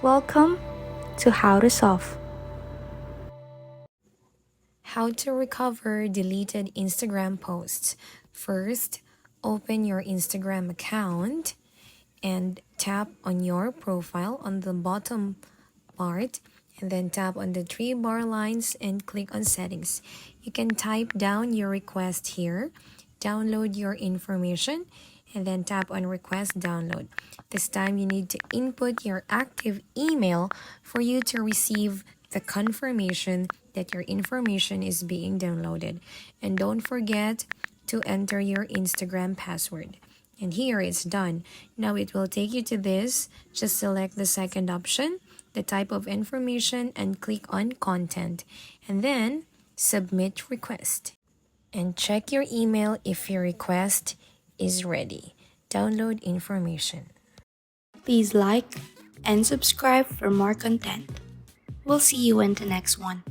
Welcome to How to Solve. How to recover deleted Instagram posts. First, open your Instagram account and tap on your profile on the bottom part, and then tap on the three bar lines and click on settings. You can type down your request here, download your information, and then tap on request download. This time you need to input your active email for you to receive the confirmation that your information is being downloaded. And don't forget to enter your Instagram password. And here it's done. Now it will take you to this. Just select the second option, the type of information, and click on content. And then submit request. And check your email if your request is ready. Download information. Please like and subscribe for more content. We'll see you in the next one.